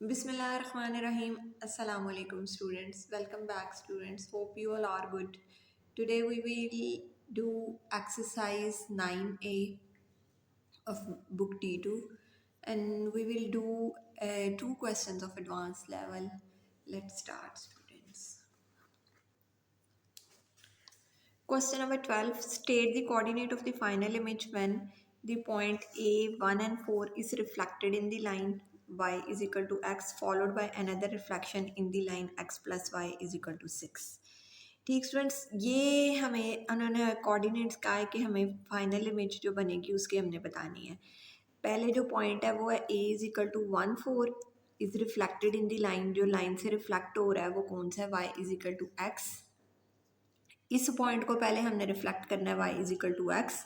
Bismillahirrahmanirrahim. Assalamu alaikum students. Welcome back students. Hope you all are good. Today we will do exercise 9A of book T2 and we will do two questions of advanced level. Let's start students. Question number 12. State the coordinate of the final image when the point A, 1 and 4 is reflected in the line y is equal to x followed by another reflection in the line x plus y is equal to 6. ठीक students, ये हमें उन्होंने coordinates कहा है कि हमें final image जो बनेगी उसकी हमने बतानी है। पहले जो पॉइंट है वो है a is equal to 1 4 is reflected in the line, जो लाइन से रिफ्लेक्ट हो रहा है वो कौन सा है, y is equal to x। इस पॉइंट को पहले हमने रिफ्लेक्ट करना है y is equal to x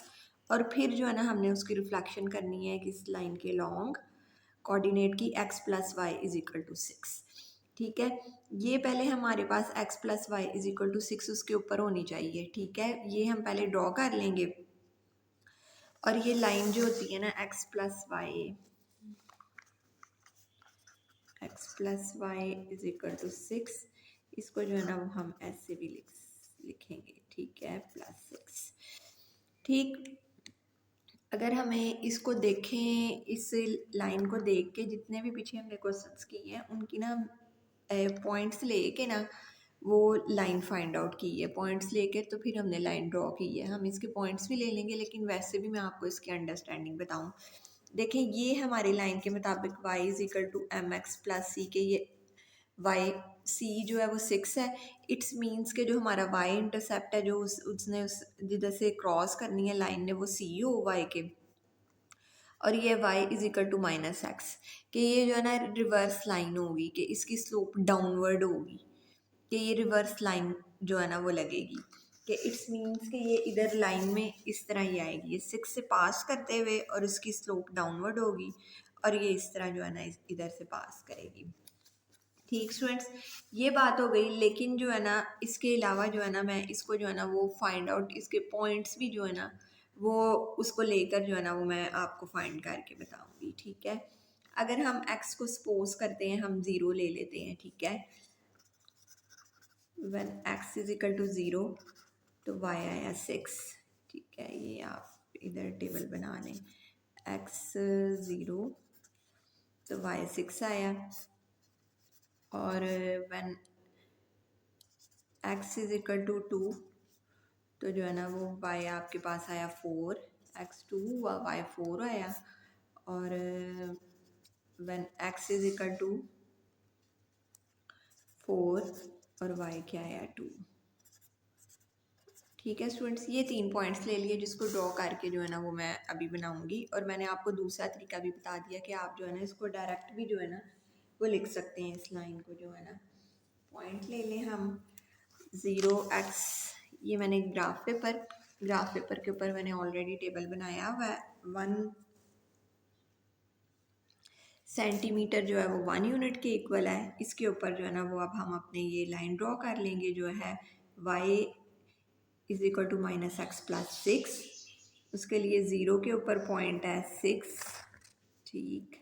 और फिर जो है ना हमने उसकी रिफ्लेक्शन करनी है किस लाइन के लॉन्ग कोऑर्डिनेट की x plus y is equal to 6। ठीक है, ये पहले हमारे पास x plus y is equal to 6 उसके ऊपर होनी चाहिए। ठीक है, ये हम पहले ड्रॉ कर लेंगे और ये लाइन जो होती है ना x plus y is equal to 6, इसको जो है ना वो हम ऐसे भी लिखेंगे। ठीक है, प्लस 6। ठीक, अगर हमें इसको देखें, इस लाइन को देख के जितने भी पीछे हमने क्वेश्चंस किए हैं उनकी ना पॉइंट्स लेके ना वो लाइन फाइंड आउट की है। पॉइंट्स लेके तो फिर हमने लाइन ड्रॉ की है। हम इसके पॉइंट्स भी ले लेंगे लेकिन वैसे भी मैं आपको इसकी अंडरस्टैंडिंग बताऊं। देखें, ये हमारी लाइन के मुताबिक y is equal to M X plus C के ये वाई सी जो है वो 6 है। इट्स मीन्स के जो हमारा y इंटरसेप्ट है जो उसने उस जिधर से क्रॉस करनी है लाइन ने वो सी हो y के, और ये y is equal to minus x कि ये जो है ना रिवर्स लाइन होगी कि इसकी स्लोप डाउनवर्ड होगी, कि ये रिवर्स लाइन जो है ना वो लगेगी कि इट्स मीन्स कि ये इधर लाइन में इस तरह ही आएगी, ये 6 से पास करते हुए और इसकी स्लोप डाउनवर्ड होगी और ये इस तरह जो है ना इधर से पास करेगी। ठीक स्टूडेंट्स, ये बात हो गई। लेकिन जो है ना इसके अलावा जो है ना मैं इसको जो है ना वो फाइंड आउट, इसके पॉइंट्स भी जो है ना वो उसको लेकर जो है ना वो मैं आपको फाइंड करके बताऊंगी। ठीक है, अगर हम x को सपोज करते हैं, हम 0 ले लेते हैं। ठीक है, when x is equal to 0 तो y आया 6। ठीक है, ये आप इधर टेबल बना लें, x 0 तो y 6 आया और when x is equal to 2 तो जो है ना वो y आपके पास आया 4, x 2 हुआ y 4 आया और when x is equal to 4 और y क्या आया 2। ठीक है स्टूडेंट्स, ये 3 पॉइंट्स ले लिए जिसको ड्रॉ करके जो है ना वो मैं अभी बनाऊंगी और मैंने आपको दूसरा तरीका भी बता दिया कि आप जो है ना इसको डायरेक्ट भी जो है ना वो लिख सकते हैं। इस लाइन को जो है ना पॉइंट ले लें हम 0x, ये मैंने ग्राफ पेपर के ऊपर मैंने ऑलरेडी टेबल बनाया हुआ है। 1 सेंटीमीटर जो है वो 1 यूनिट के इक्वल है। इसके ऊपर जो है ना वो अब हम अपने ये लाइन ड्रॉ कर लेंगे जो है y is equal to minus x plus 6। उसके लिए 0 के ऊपर पॉइंट है 6। ठीक,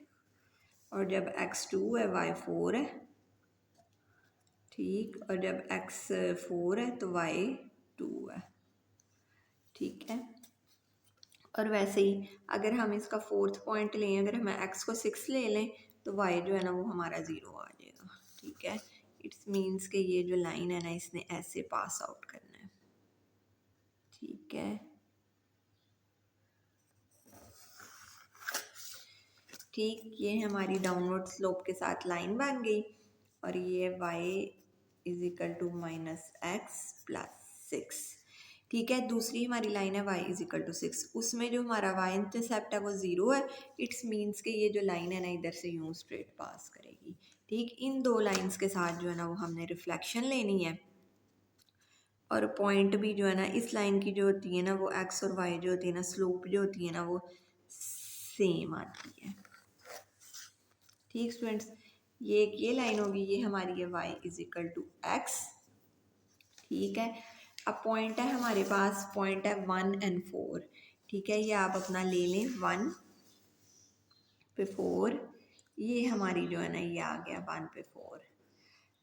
और जब x 2 है y 4 है। ठीक, और जब x 4 है तो y 2 है। ठीक है, और वैसे ही अगर हम इसका फोर्थ पॉइंट लें, अगर हम x को 6 ले लें तो y जो है ना वो हमारा 0 आ जाएगा। ठीक है, इट्स मीन्स कि ये जो लाइन है ना इसने ऐसे पास आउट करना है। ठीक है, ठीक, ये हमारी डाउनवर्ड स्लोप के साथ लाइन बन गई और ये y is equal to minus x plus 6। ठीक है, दूसरी हमारी लाइन है y इज इक्वल टू 6, उसमें जो हमारा y इंटरसेप्ट है वो 0 है। इट्स मीन्स कि ये जो लाइन है ना इधर से यूँ स्ट्रेट पास करेगी। ठीक, इन दो लाइंस के साथ जो है ना वो हमने रिफ्लेक्शन लेनी है और पॉइंट भी जो है ना इस लाइन की जो होती है ना वो x और y जो होती है ना स्लोप जो होती है ना वो सेम आती है। ठीक स्टूडेंट्स, ये लाइन होगी, ये हमारी है y is equal to x. ठीक है, अब पॉइंट है हमारे पास, पॉइंट है 1 एंड 4। ठीक है, ये आप अपना ले लें 1 पे 4, ये हमारी जो है ना ये आ गया 1 पे 4।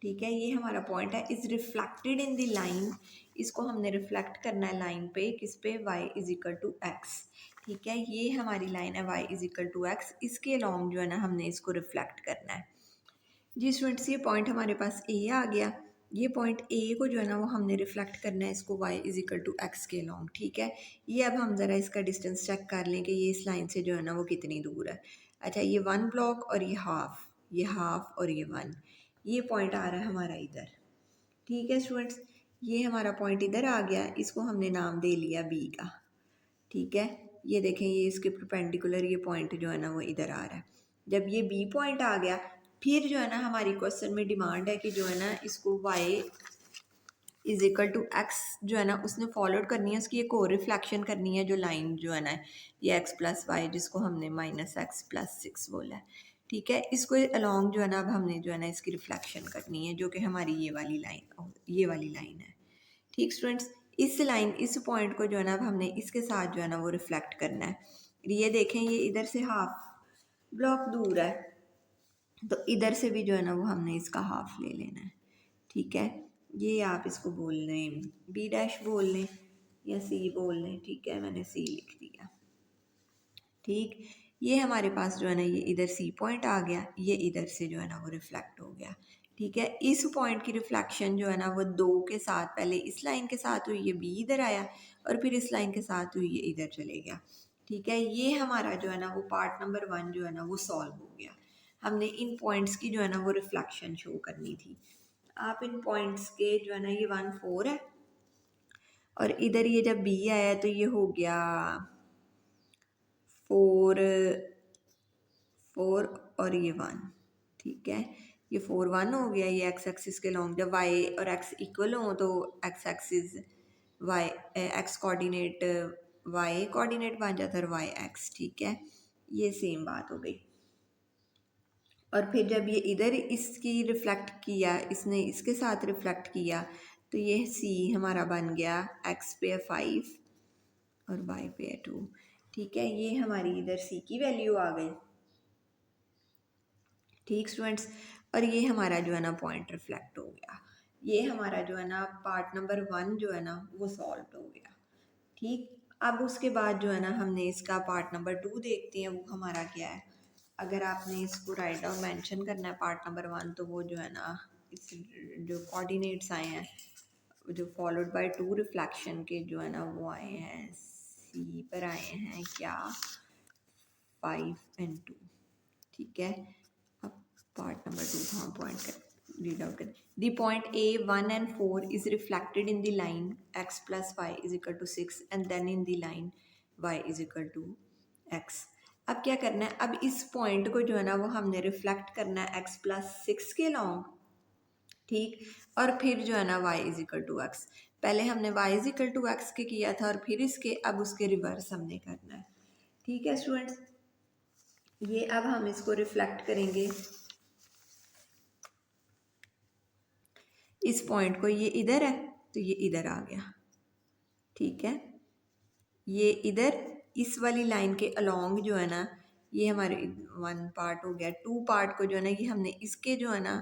ठीक है, ये हमारा पॉइंट है। Is reflected in the line, इसको हमने रिफ्लेक्ट करना है लाइन पे, किस पे, y is equal to x. ठीक है, ये हमारी लाइन है y is equal to x, इसके अलॉन्ग जो है ना हमने इसको रिफ्लेक्ट करना है। जी स्टूडेंट्स, ये पॉइंट हमारे पास ए आ गया। ये पॉइंट ए को जो है ना वो हमने रिफ्लेक्ट करना है इसको y is equal to x के अलॉन्ग। ठीक है, ये अब हम ज़रा इसका डिस्टेंस चेक कर लें कि ये इस लाइन से जो है ना वो कितनी दूर है। अच्छा, ये 1 ब्लॉक और ये हाफ, ये हाफ और ये 1, ये पॉइंट आ रहा है हमारा इधर। ठीक है स्टूडेंट्स, ये हमारा पॉइंट इधर आ गया, इसको हमने नाम दे लिया बी का। ठीक है, ये देखें, ये इसके परपेंडिकुलर ये पॉइंट जो है ना वो इधर आ रहा है। जब ये बी पॉइंट आ गया, फिर जो है ना हमारी क्वेश्चन में डिमांड है कि जो है ना इसको y is equal to x जो है ना उसने फॉलोड करनी है, उसकी एक और रिफ्लेक्शन करनी है जो लाइन जो है ना ये x प्लस वाई, जिसको हमने माइनस एक्स प्लस 6 बोला है। ठीक है, इसको अलॉन्ग जो है ना अब हमने जो है ना इसकी रिफ्लेक्शन करनी है, जो कि हमारी ये वाली लाइन है। ठीक स्टूडेंट्स, इस लाइन, इस पॉइंट को जो है ना अब हमने इसके साथ जो है ना वो रिफ्लेक्ट करना है। ये देखें, ये इधर से हाफ ब्लॉक दूर है, तो इधर से भी जो है ना वो हमने इसका हाफ ले लेना है। ठीक है, ये आप इसको बोल लें बी डैश बोल लें या सी बोल लें। ठीक है, मैंने सी लिख दिया। ठीक, ये हमारे पास जो है ना ये इधर सी पॉइंट आ गया, ये इधर से जो है ना वो रिफ्लेक्ट हो गया। ठीक है, इस पॉइंट की रिफ्लेक्शन जो है ना वो 2 के साथ, पहले इस लाइन के साथ हुई, ये बी इधर आया, और फिर इस लाइन के साथ हुई, ये इधर चले गया। ठीक है, ये हमारा जो है ना वो पार्ट नंबर 1 जो है ना वो सॉल्व हो गया। हमने इन पॉइंट्स की जो है ना वो रिफ्लेक्शन शो करनी थी। आप इन पॉइंट्स के जो है ना ये 1 4 है, और इधर ये जब बी आया तो ये हो गया 4 4 और ये 1। ठीक है, ये 4 1 हो गया, ये एक्स एक्सिस के लॉन्ग, जब वाई और एक्स इक्वल हो तो x axis y, x coordinate y coordinate बन जाता है, वाई एक्स। ठीक है, ये सेम बात हो गई। और फिर जब ये इधर इसकी रिफ्लेक्ट किया, इसने इसके साथ रिफ्लेक्ट किया, तो ये सी हमारा बन गया एक्स पे 5 और वाई पे 2। ठीक है, ये हमारी इधर सी की वैल्यू आ गई। ठीक स्टूडेंट्स, और ये हमारा जो है ना पॉइंट रिफ्लेक्ट हो गया। ये हमारा जो है ना पार्ट नंबर 1 जो है ना वो सॉल्व हो गया। ठीक, अब उसके बाद जो है ना हमने इसका पार्ट नंबर 2 देखते हैं, वो हमारा क्या है। अगर आपने इसको राइट डाउन मेंशन करना है पार्ट नंबर 1, तो वो जो है ना इस जो कोऑर्डिनेट्स आए हैं, जो फॉलोड बाय 2 रिफ्लेक्शन के जो है ना वो आए हैं, सी पर आए हैं क्या, 5 और 2। ठीक है, अब पार्ट नंबर 2 को हम पॉइंट कर रीड आउट करें। The point A 1 and 4 is reflected in the line x plus y is equal to 6 and then in the line y is equal to x। अब क्या करना है, अब इस पॉइंट को जो है ना वो हमने रिफ्लेक्ट करना है x प्लस 6 के लॉन्ग। ठीक, और फिर जो है ना y is equal to x, पहले हमने y is equal to x के किया था, और फिर इसके अब उसके रिवर्स हमने करना है। ठीक है स्टूडेंट्स, ये अब हम इसको रिफ्लेक्ट करेंगे इस पॉइंट को, ये इधर है तो ये इधर आ गया। ठीक है, ये इधर इस वाली लाइन के अलोंग जो है ना ये हमारे 1 पार्ट हो गया। 2 पार्ट को जो है ना ये हमने इसके जो है ना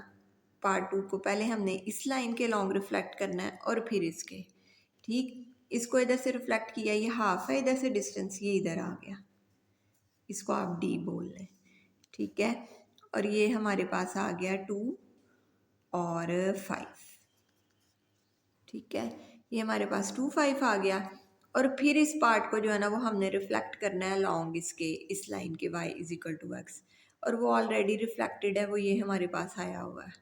पार्ट 2 को पहले हमने इस लाइन के अलोंग रिफ्लेक्ट करना है और फिर इसके। ठीक, इसको इधर से रिफ्लेक्ट किया, ये हाफ है इधर से डिस्टेंस, ये इधर आ गया, इसको आप डी बोल लें। ठीक है, और ये हमारे पास आ गया 2 और 5। ठीक है, ये हमारे पास 2 5 आ गया, और फिर इस पार्ट को जो है ना वो हमने रिफ्लेक्ट करना है लॉन्ग इसके इस लाइन के y is equal to x, और वो ऑलरेडी रिफ्लेक्टेड है, वो ये हमारे पास आया हुआ है।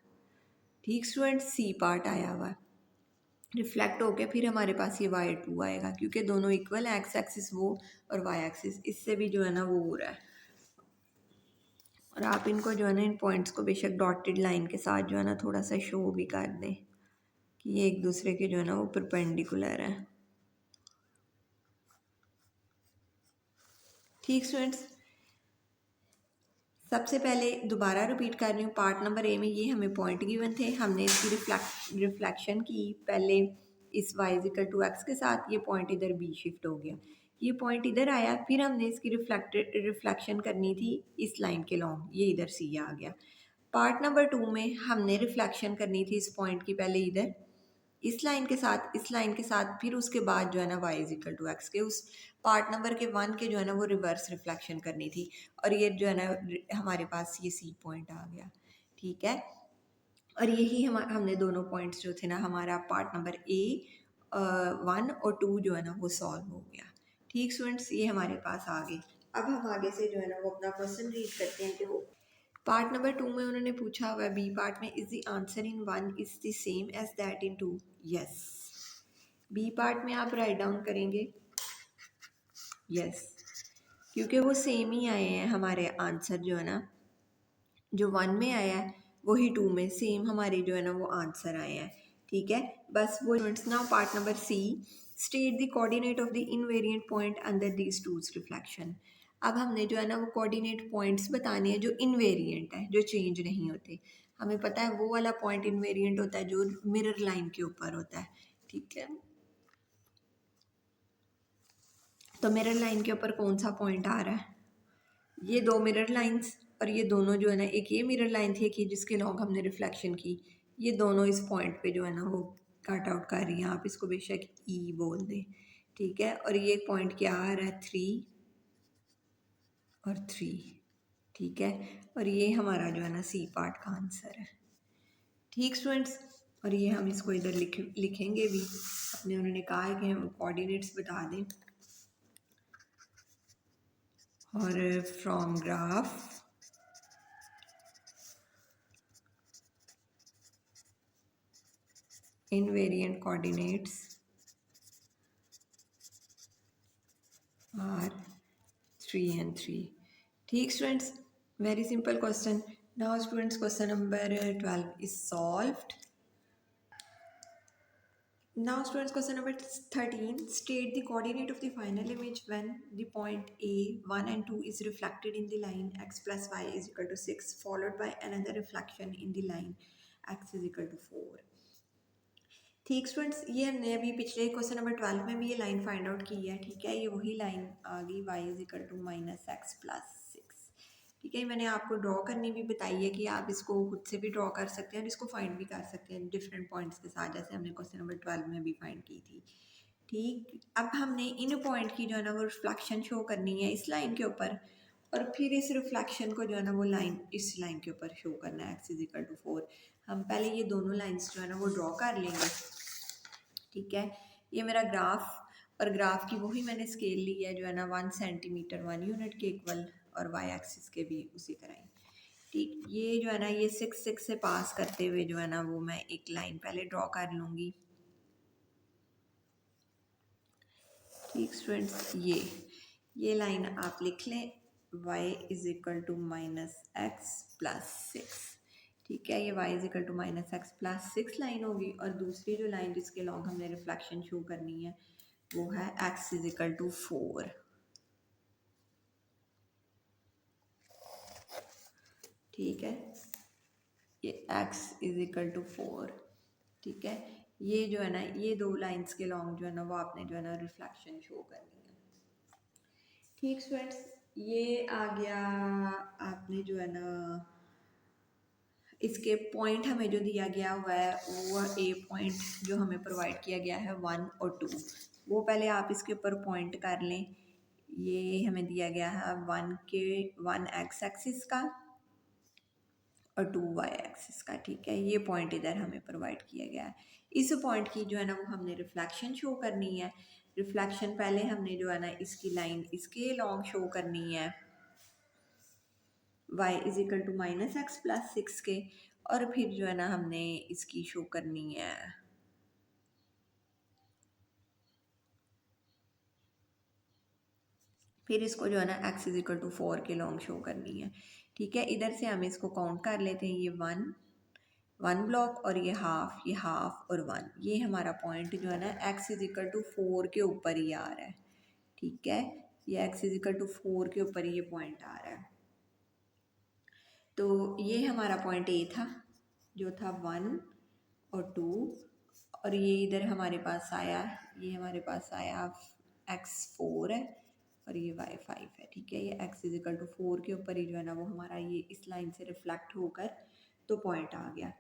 ठीक स्टूडेंट, सी पार्ट आया हुआ है रिफ्लेक्ट होके, फिर हमारे पास ये y2 आएगा, क्योंकि दोनों इक्वल है, एक्स एक्सिस वो और y एक्सिस इससे भी जो है ना वो हो रहा है। और आप इनको जो है ना इन पॉइंट्स को बेशक डॉटेड लाइन के साथ जो है ना थोड़ा सा शो भी कर दें कि ये एक दूसरे के जो है ना वो परपेंडिकुलर है। ठीक स्टूडेंट्स, सबसे पहले दोबारा रिपीट कर रही हूँ, पार्ट नंबर ए में ये हमें पॉइंट गिवन थे, हमने इसकी रिफ्लेक्शन की पहले इस y इक्वल टू एक्स के साथ, ये पॉइंट इधर बी शिफ्ट हो गया। ये पॉइंट इधर आया, फिर हमने इसकी रिफ्लेक्शन करनी थी इस लाइन के लॉन्ग, ये इधर सी आ गया। पार्ट नंबर 2 में हमने रिफ्लेक्शन करनी थी इस पॉइंट की, पहले इधर इस लाइन के साथ, इस लाइन के साथ, फिर उसके बाद जो है ना y इजिकल टू एक्स के उस पार्ट नंबर के 1 के जो है ना वो रिवर्स रिफ्लेक्शन करनी थी, और ये जो है ना हमारे पास ये सी पॉइंट आ गया। ठीक है, और यही हमने दोनों पॉइंट्स जो थे ना हमारा पार्ट नंबर ए 1 और 2 जो है ना वो सॉल्व हो गया। ठीक स्टूडेंट्स, ये हमारे पास आ गए। अब हम आगे से जो है ना वो अपना क्वेश्चन रीड करते हैं कि वो पार्ट नंबर 2 में उन्होंने पूछा हुआ है, बी पार्ट में, is the answer in 1 is the same as that in 2। Yes, B part में आप राइट डाउन करेंगे यस, क्योंकि वो सेम ही आए हैं हमारे आंसर, जो है ना जो 1 में आया है वही 2 में सेम हमारे जो है ना वो आंसर आए हैं। ठीक है, बस वो now part number C, state the coordinate of the invariant point under these twos reflection. अब हमने जो है ना वो कोऑर्डिनेट पॉइंट्स बताने हैं जो इनवेरिएंट है, जो चेंज नहीं होते। हमें पता है वो वाला पॉइंट इनवेरिएंट होता है जो मिरर लाइन के ऊपर होता है। ठीक है, तो मिरर लाइन के ऊपर कौन सा पॉइंट आ रहा है, ये दो मिरर लाइंस, और ये दोनों जो है ना, एक ये मिरर लाइन थी, एक ये जिसके लॉन्ग हमने रिफ्लेक्शन की, ये दोनों इस पॉइंट पे जो है ना वो कट आउट कर रही हैं। आप इसको बेशक ई बोल दें। ठीक है, और ये पॉइंट क्या आ रहा है, 3 और 3। ठीक है, और ये हमारा जो है ना सी पार्ट का आंसर है। ठीक स्टूडेंट्स, और ये हम इसको इधर लिखेंगे भी अपने, उन्होंने कहा है कि हम कोऑर्डिनेट्स बता दें, और from graph invariant coordinates are 3 and 3. ठीक students, very simple question. Now students question number 12 is solved. Now students question number 13, state the coordinate of the final image when the point A 1 and 2 is reflected in the line x plus y is equal to 6 followed by another reflection in the line x is equal to 4. ठीक students, ये हमने अभी पिछले question number 12 में भी ये line find out की है। ठीक है, ये वही लाइन आ गई y is equal to minus x plus 6। ठीक है, मैंने आपको ड्रॉ करनी भी बताई है कि आप इसको खुद से भी ड्रॉ कर सकते हैं और इसको फाइंड भी कर सकते हैं डिफरेंट पॉइंट्स के साथ, जैसे हमने क्वेश्चन नंबर 12 में भी फाइंड की थी। ठीक, अब हमने इन पॉइंट की जो है ना वो रिफ्लेक्शन शो करनी है इस लाइन के ऊपर, और फिर इस रिफ्लेक्शन को जो है ना वो लाइन इस लाइन के ऊपर शो करना है x इज इक्वल टू 4। हम पहले ये दोनों लाइन्स जो है ना वो ड्रॉ कर लेंगे। ठीक है, ये मेरा ग्राफ, और ग्राफ की वही मैंने स्केल ली है जो है ना 1 सेंटीमीटर 1 यूनिट के इक्वल, और वाई एक्सिस के भी उसी तरह ही। ठीक, ये जो है ना ये 6 से पास करते हुए जो है ना वो मैं एक लाइन पहले ड्रॉ कर लूँगी। ठीक स्टूडेंट्स, ये लाइन आप लिख लें, y is equal to minus x plus 6। ठीक है, ये y is equal to minus x plus 6 line होगी, और दूसरी जो लाइन जिसके लॉन्ग हमने रिफ्लेक्शन शो करनी है वो है x इज इक्वल टू 4। ठीक है, ये x इज इक्वल टू 4। ठीक है, ये जो है ना ये दो लाइंस के लॉन्ग जो है ना वो आपने जो है ना रिफ्लेक्शन शो करनी है। ठीक स्टूडेंट्स, ये आ गया आपने जो है ना इसके पॉइंट हमें जो दिया गया हुआ है वो ए पॉइंट जो हमें प्रोवाइड किया गया है 1 और 2, वो पहले आप इसके ऊपर पॉइंट कर लें। ये हमें दिया गया है 1 एक्स एक्सिस का और 2 वाई एक्सिस का। ठीक है, ये पॉइंट इधर हमें प्रोवाइड किया गया है। इस पॉइंट की जो है ना वो हमने रिफ्लेक्शन शो करनी है। रिफ्लेक्शन पहले हमने जो है ना इसकी लाइन इसके लॉन्ग शो करनी है y is equal to minus x plus 6 के, और फिर जो है ना हमने इसकी शो करनी है फिर इसको जो है ना x इज इक्वल टू 4 के लॉन्ग शो करनी है। ठीक है, इधर से हम इसको काउंट कर लेते हैं, ये 1 ब्लॉक, और ये हाफ और 1, ये हमारा पॉइंट जो है ना x इज इक्वल टू 4 के ऊपर ही आ रहा है। ठीक है, ये x इज इक्वल टू 4 के ऊपर ये पॉइंट आ रहा है। तो ये हमारा पॉइंट ए था जो था 1 और 2, और ये इधर हमारे पास आया, ये हमारे पास आया x4 है और ये y5 है, ठीक है। ये x इज इक्वल टू 4 के ऊपर ही जो है ना वो हमारा ये इस लाइन से रिफ्लेक्ट होकर तो पॉइंट आ गया।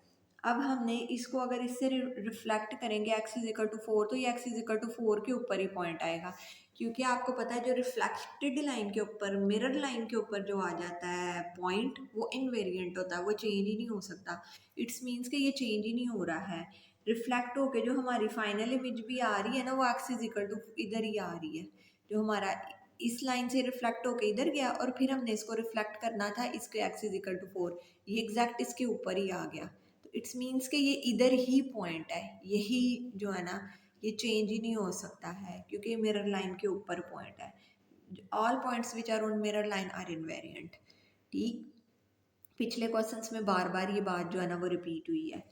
अब हमने इसको अगर इससे रिफ्लेक्ट करेंगे x इज इक्वल टू 4 तो ये x इज इक्वल टू 4 के ऊपर ही पॉइंट आएगा, क्योंकि आपको पता है जो रिफ्लेक्टेड लाइन के ऊपर, मिरर लाइन के ऊपर जो आ जाता है पॉइंट, वो इनवेरिएंट होता है, वो चेंज ही नहीं हो सकता। इट्स मीन्स कि ये चेंज ही नहीं हो रहा है। रिफ्लेक्ट होके जो हमारी फाइनल इमेज भी आ रही है ना, वो x इज इक्वल टू इधर ही आ रही है। जो हमारा इस लाइन से रिफ्लेक्ट होके इधर गया और फिर हमने इसको रिफ्लेक्ट करना था इसके x इज इक्वल टू 4, ये एग्जैक्ट इसके ऊपर ही आ गया। तो इट्स मीन्स कि ये इधर ही पॉइंट है, यही जो है ना ये चेंज ही नहीं हो सकता है, क्योंकि मिरर लाइन के ऊपर पॉइंट है। All points which are on mirror line are invariant. ठीक, पिछले क्वेश्चंस में बार बार ये बात जो है ना वो रिपीट हुई है।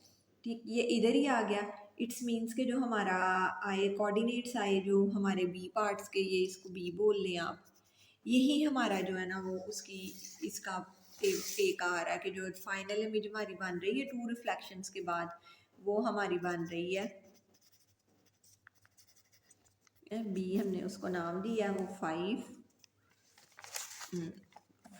ठीक, ये इधर ही आ गया। इट्स मीन्स के जो हमारा आए कोऑर्डिनेट्स आए जो हमारे बी पार्ट्स के, ये इसको बी बोल लें आप, यही हमारा जो है ना वो उसकी इसका एक आ रहा है कि जो फाइनल इमेज हमारी बन रही है 2 रिफ्लेक्शंस के बाद, वो हमारी बन रही है बी, हमने उसको नाम दिया वो 5,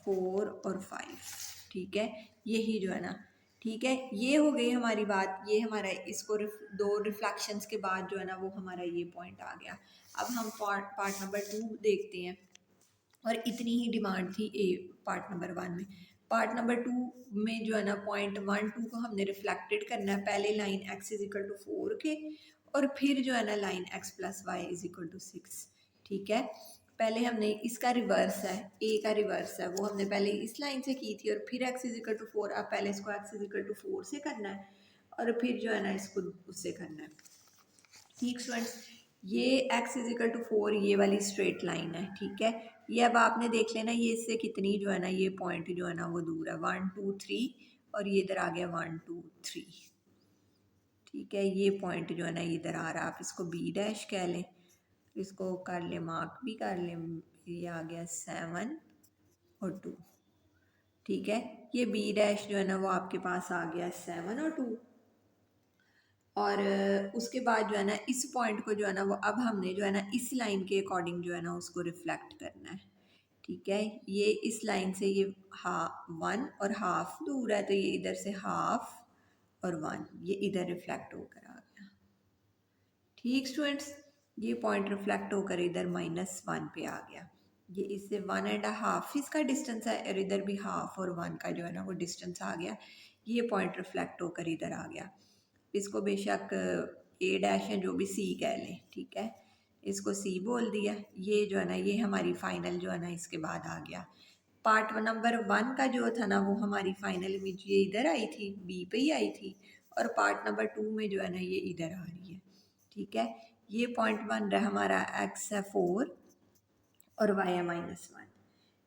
4 और 5। ठीक है, यही जो है ना, ठीक है, ये हो गई हमारी बात। ये हमारा इसको दो रिफ्लेक्शंस के बाद जो है ना वो हमारा ये पॉइंट आ गया। अब हम पार्ट नंबर 2 देखते हैं, और इतनी ही डिमांड थी ए पार्ट नंबर 1 में। पार्ट नंबर 2 में जो है ना पॉइंट 1 2 को हमने रिफ्लेक्टेड करना है, पहले line x is equal to 4 के, और फिर जो है ना line x plus y is equal to 6। ठीक है, पहले हमने इसका रिवर्स है, ए का रिवर्स है, वो हमने पहले इस लाइन से की थी, और फिर x इज इक्वल टू 4। अब पहले इसको x इज इक्वल टू 4 से करना है, और फिर जो है ना इसको उससे करना है। ठीक स्टूडेंट्स, ये x इज इक्वल टू 4 ये वाली स्ट्रेट लाइन है। ठीक है, ये अब आपने देख लेना ये इससे कितनी जो है ना ये पॉइंट जो है ना वो दूर है, 1 2 3, और ये इधर आ गया 1 2 3। ठीक है, ये पॉइंट जो है ना इधर आ रहा है, आप इसको बी डैश कह लें, इसको कर ले मार्क भी कर ले, ये आ गया 7 और 2। ठीक है, ये बी डैश जो है ना वो आपके पास आ गया 7 और 2, और उसके बाद जो है ना इस पॉइंट को जो है ना वो अब हमने जो है ना इस लाइन के अकॉर्डिंग जो है ना उसको रिफ्लेक्ट करना है। ठीक है, ये इस लाइन से ये 1 और हाफ दूर है, तो ये इधर से हाफ और 1 ये इधर रिफ्लेक्ट होकर आ गया। ठीक स्टूडेंट्स, ये पॉइंट रिफ्लेक्ट होकर इधर -1 पे आ गया। ये इससे 1.5 इसका डिस्टेंस है, और इधर भी हाफ और 1 का जो है ना वो डिस्टेंस आ गया। ये पॉइंट रिफ्लेक्ट होकर इधर आ गया। इसको बेशक ए डैश है जो भी सी कह लें। ठीक है, इसको सी बोल दिया। ये जो है ना ये हमारी फाइनल जो है ना इसके बाद आ गया। पार्ट नंबर 1 का जो था ना वो हमारी फाइनल इमेज ये इधर आई थी, बी पे ही आई थी, और पार्ट नंबर 2 में जो है ना ये इधर आ रही है। ठीक है, ये पॉइंट बन रहा है हमारा x है 4 और y है -1।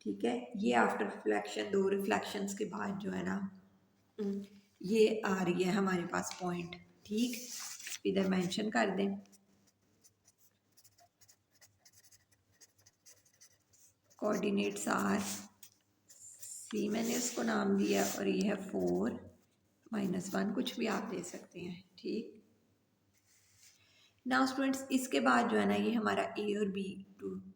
ठीक है, ये आफ्टर रिफ्लेक्शन, 2 रिफ्लेक्शंस के बाद जो है ना ये आ रही है हमारे पास पॉइंट। ठीक, इधर मेंशन कर दें, कोऑर्डिनेट्स आर सी मैंने उसको नाम दिया, और ये है 4 -1, कुछ भी आप दे सकते हैं। ठीक, नाउ स्टूडेंट्स इसके बाद जो है ना ये हमारा ए और B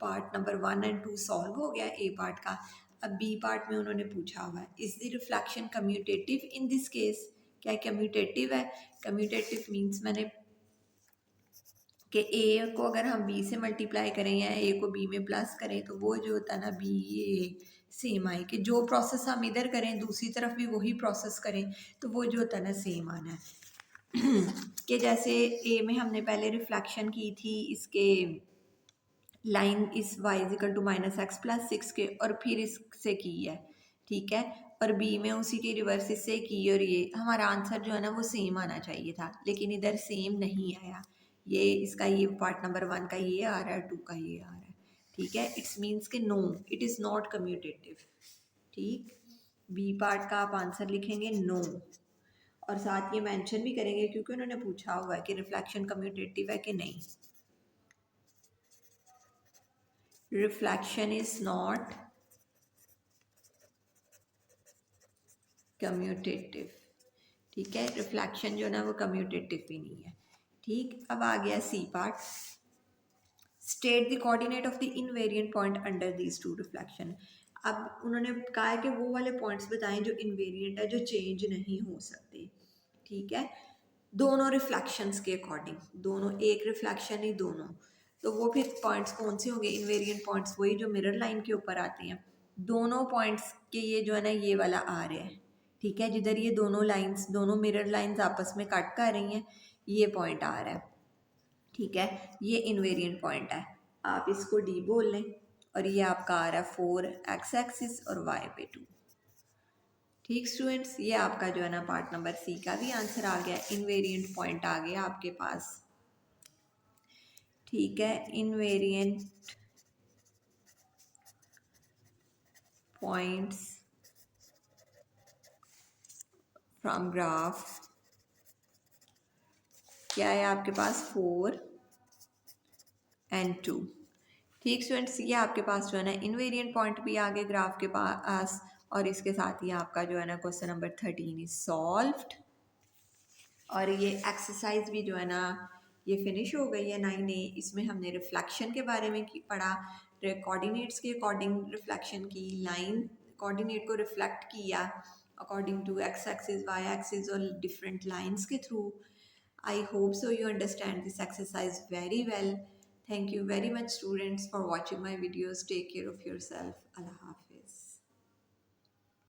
part number 1 and 2 solve हो गया ए पार्ट का। अब बी पार्ट में उन्होंने पूछा हुआ है is the reflection commutative in this case. क्या कम्यूटेटिव है? कम्यूटेटिव मीन्स मैंने कि ए को अगर हम बी से मल्टीप्लाई करें या ए को बी में प्लस करें तो वो जो होता है ना बी ए सेम आए, कि जो प्रोसेस हम इधर करें दूसरी तरफ भी वही प्रोसेस करें तो वो जो होता है ना सेम आना है। कि जैसे ए में हमने पहले रिफ्लेक्शन की थी इसके लाइन इस y is equal to -x plus 6 के, और फिर इससे की है। ठीक है, और बी में उसी के रिवर्स इससे की, और ये हमारा आंसर जो है ना वो सेम आना चाहिए था, लेकिन इधर सेम नहीं आया। ये इसका ये पार्ट नंबर 1 का ये आ रहा है, 2 का ये आ रहा है। ठीक है, इट्स मीन्स के no, it is not commutative. ठीक, बी पार्ट का आप आंसर लिखेंगे नो, और साथ ये मेंशन भी करेंगे क्योंकि उन्होंने पूछा हुआ है कि रिफ्लेक्शन कम्यूटेटिव है कि नहीं। Reflection is not commutative. ठीक है, रिफ्लेक्शन जो ना वो कम्यूटेटिव भी नहीं है। ठीक, अब आ गया C part. State the coordinate of the invariant point under these two reflection. अब उन्होंने कहा है कि वो वाले पॉइंट्स बताएं जो इनवेरिएंट है, जो चेंज नहीं हो सकते, ठीक है, दोनों रिफ्लेक्शंस के अकॉर्डिंग, दोनों एक रिफ्लेक्शन ही दोनों, तो वो फिर पॉइंट्स कौन से होंगे, इनवेरिएंट पॉइंट्स वही जो मिरर लाइन के ऊपर आते हैं। दोनों पॉइंट्स के ये जो है ना ये वाला आ रहा है, ठीक है, जिधर ये दोनों लाइंस, दोनों मिरर लाइंस आपस में कट कर रही हैं, ये पॉइंट आ रहा है, ठीक है, ये इनवेरिएंट पॉइंट है, आप इसको डी बोल लें, और ये आपका आ रहा है 4x एक्सिस और y पे 2। ठीक स्टूडेंट्स, ये आपका जो है ना पार्ट नंबर सी का भी आंसर आ गया, इनवेरिएंट पॉइंट आ गया आपके पास, ठीक है, इनवेरिएंट पॉइंट्स फ्रॉम ग्राफ क्या है आपके पास 4 and 2। ठीक स्टूडेंट्स, ये आपके पास जो है ना इनवेरिएंट पॉइंट भी आ गए ग्राफ के पास, और इसके साथ ही आपका जो है ना क्वेश्चन नंबर 13 इज सॉल्व्ड, और ये एक्सरसाइज भी जो है ना ये फिनिश हो गई है 9A। इसमें हमने रिफ्लेक्शन के बारे में पढ़ा, कोऑर्डिनेट्स के अकॉर्डिंग रिफ्लेक्शन की, लाइन कोऑर्डिनेट को रिफ्लेक्ट किया according to x axis, y axis और डिफरेंट लाइंस के थ्रू। I hope so you understand this exercise very well. Thank you very much students for watching my videos. Take care of yourself. Allah Hafiz.